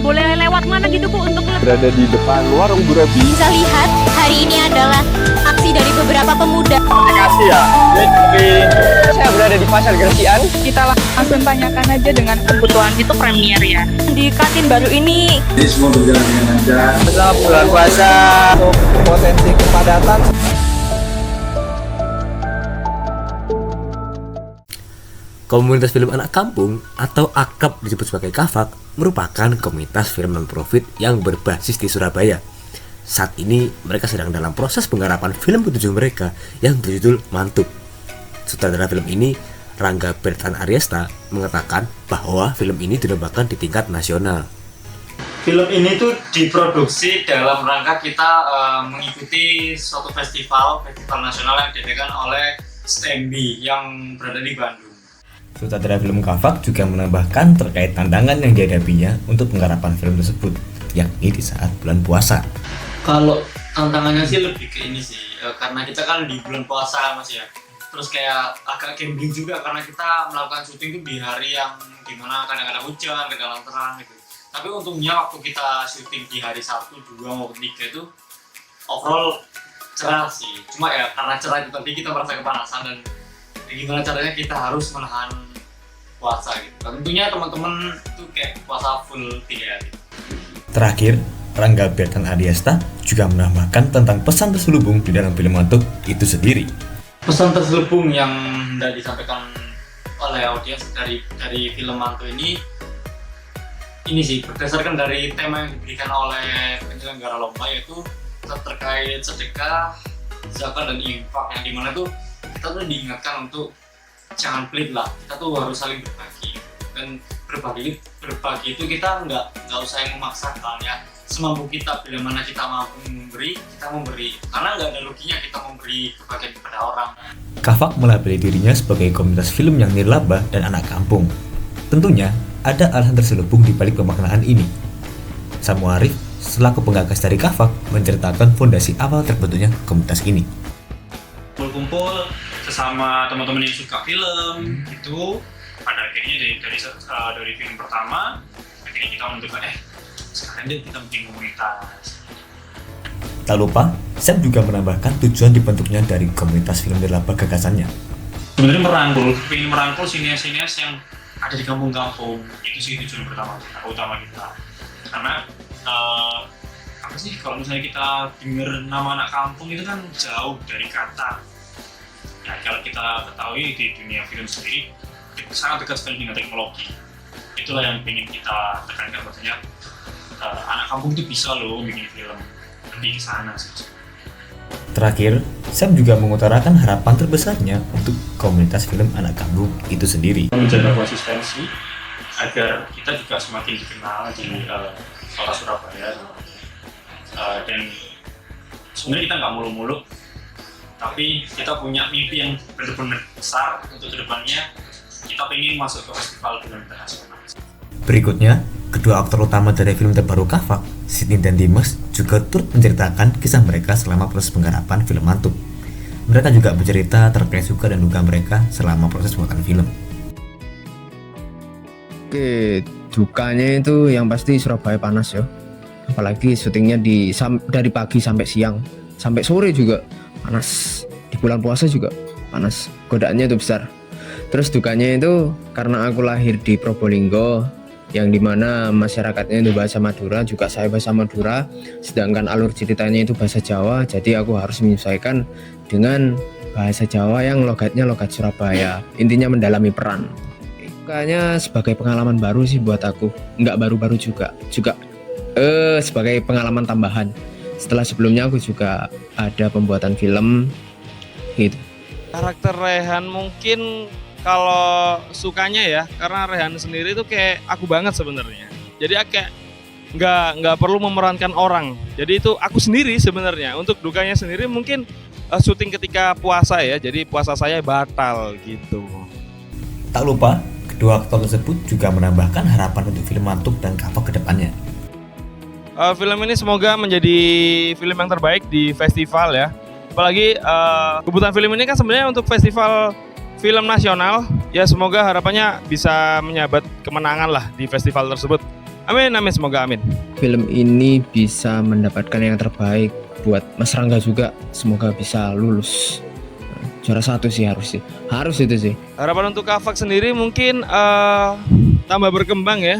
boleh lewat mana gitu Bu untuk Berada di depan warung Burabi. Bisa lihat, hari ini adalah aksi dari beberapa pemuda. Terima kasih ya. Jadi saya berada di Pasar Gresian. kita langsung tanyakan aja dengan kebutuhan itu premier ya. Di kantin baru ini Jadi semua berjalan dengan lancar. Setelah bulan puasa untuk potensi kepadatan. Komunitas film anak kampung atau akrab disebut sebagai KAFAK merupakan komunitas film non-profit yang berbasis di Surabaya. Saat ini mereka sedang dalam proses penggarapan film ketujuh mereka yang berjudul Mantuk. Sutradara film ini, Rangga Bertan Aryesta, mengatakan bahwa film ini dilombakan di tingkat nasional. Film ini tuh diproduksi dalam rangka kita mengikuti suatu festival nasional yang diadakan oleh STEMBI yang berada di Bandung. Sutradara film KAFAK juga menambahkan terkait tantangan yang dihadapinya untuk penggarapan film tersebut, yakni di saat bulan puasa. Kalau tantangannya sih lebih ke ini sih, karena kita kan di bulan puasa Mas ya. Terus kayak agak gambling juga karena kita melakukan syuting itu di hari yang dimana kadang-kadang hujan, kadang-kadang terang gitu. Tapi untungnya waktu kita syuting di hari Sabtu 2 maupun 3 itu overall cerah sih. Cuma ya karena cerah itu tadi kita merasa kepanasan dan gimana caranya kita harus menahan puasa gitu. Dan tentunya teman-teman itu kayak puasa full 3 hari. Terakhir, Rangga Bertan Aryesta juga menambahkan tentang pesan terselubung di dalam film Mantuk itu sendiri. Pesan terselubung yang hendak disampaikan oleh audiens dari film Mantuk ini sih berdasarkan dari tema yang diberikan oleh penyelenggara lomba, yaitu terkait sedekah, zakat dan infak, yang dimana tuh kita tuh diingatkan untuk jangan pelit lah, kita tuh harus saling berbagi, dan berbagi itu kita nggak usah yang memaksakan ya, semampu kita. Bila mana kita mampu memberi, kita memberi, karena nggak ada ruginya kita memberi kebahagiaan kepada orang. KAFAK melabeli dirinya sebagai komunitas film yang nirlaba dan anak kampung. Tentunya ada alasan terselubung di balik pemaknaan ini. Samu Arif, selaku penggagas dari KAFAK, menceritakan fondasi awal terbentuknya komunitas ini. Kumpul sesama teman-teman yang suka film itu, pada akhirnya dari film pertama akhirnya kita menentukan sekarang deh kita bikin komunitas. Tak lupa, Sam juga menambahkan tujuan dibentuknya dari komunitas film nirlaba gagasannya. Sebenarnya ingin merangkul sinias-sinias yang ada di kampung-kampung. Itu sih tujuan utama kita. Karena apa sih, kalau misalnya kita dengar nama anak kampung itu kan jauh dari kata. Ya, kalau kita ketahui di dunia film sendiri sangat dekat sekali dengan teknologi. Itulah yang ingin kita tekankan, bahwasanya anak kampung itu bisa loh bikin film, lebih ke sana sih. Terakhir, Sam juga mengutarakan harapan terbesarnya untuk komunitas film anak kampung itu sendiri. Menjaga konsistensi agar kita juga semakin dikenal di kota Surabaya, dan sebenarnya kita nggak muluk-muluk, tapi kita punya mimpi yang benar-benar besar untuk kedepannya. Kita pengen masuk ke festival film internasional. Berikutnya, kedua aktor utama dari film terbaru KAFAK, Sydney dan Dimas, juga turut menceritakan kisah mereka selama proses penggarapan film Mantuk. Mereka juga bercerita terkait suka dan duka mereka selama proses pembuatan film. Oke, dukanya itu yang pasti Surabaya panas ya. Apalagi syutingnya dari pagi sampai siang, sampai sore juga panas. Di bulan puasa juga panas. Godaannya itu besar. Terus dukanya itu karena aku lahir di Probolinggo, yang dimana masyarakatnya itu bahasa Madura, juga saya bahasa Madura, sedangkan alur ceritanya itu bahasa Jawa, jadi aku harus menyesuaikan dengan bahasa Jawa yang logatnya logat Surabaya. Intinya mendalami peran. Kayaknya sebagai pengalaman baru sih buat aku, nggak baru-baru juga sebagai pengalaman tambahan. Setelah sebelumnya aku juga ada pembuatan film gitu. Karakter Rehan mungkin kalau sukanya ya, karena Rehan sendiri tuh kayak aku banget sebenarnya. Jadi kayak nggak perlu memerankan orang. Jadi itu aku sendiri sebenarnya. Untuk dukanya sendiri mungkin syuting ketika puasa ya. Jadi puasa saya batal gitu. Tak lupa, kedua aktor tersebut juga menambahkan harapan untuk film Mantuk dan KAFAK ke depannya. Film ini semoga menjadi film yang terbaik di festival ya. Apalagi kebutuhan film ini kan sebenarnya untuk festival film nasional ya, semoga harapannya bisa menyabet kemenangan lah di festival tersebut. Amin, amin, semoga amin. Film ini bisa mendapatkan yang terbaik buat Mas Rangga juga. Semoga bisa lulus juara 1 sih, harus itu sih. Harapan untuk Kavak sendiri mungkin tambah berkembang ya.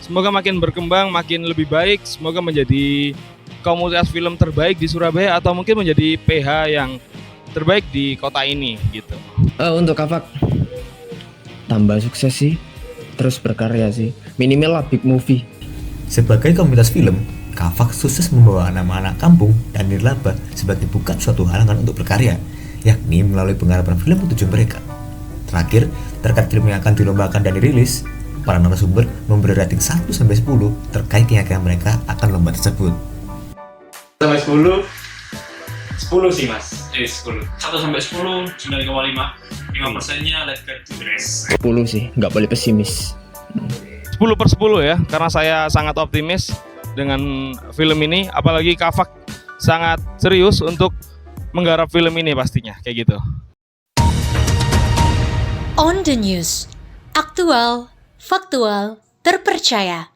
Semoga makin berkembang, makin lebih baik. Semoga menjadi komunitas film terbaik di Surabaya atau mungkin menjadi PH yang terbaik di kota ini gitu. Untuk Kavak tambah sukses sih, terus berkarya sih. Minimal lah big movie. Sebagai komunitas film, Kavak sukses membawa nama anak kampung dan nirlaba sebagai bukan suatu halangan untuk berkarya, yakni melalui penggarapan film tujuan mereka. Terakhir, terkait film yang akan dilombakan dan dirilis, para narasumber memberi rating 1-10 terkait keyakinan mereka akan lomba tersebut. Sampai 10 sih mas, 10. 1 sampai 10, 9,5. 5%-nya Let's Get to the Rest. 10 sih, nggak boleh pesimis. 10/10 ya, karena saya sangat optimis dengan film ini. Apalagi Kavak sangat serius untuk menggarap film ini pastinya, kayak gitu. On the News, aktual, faktual, terpercaya.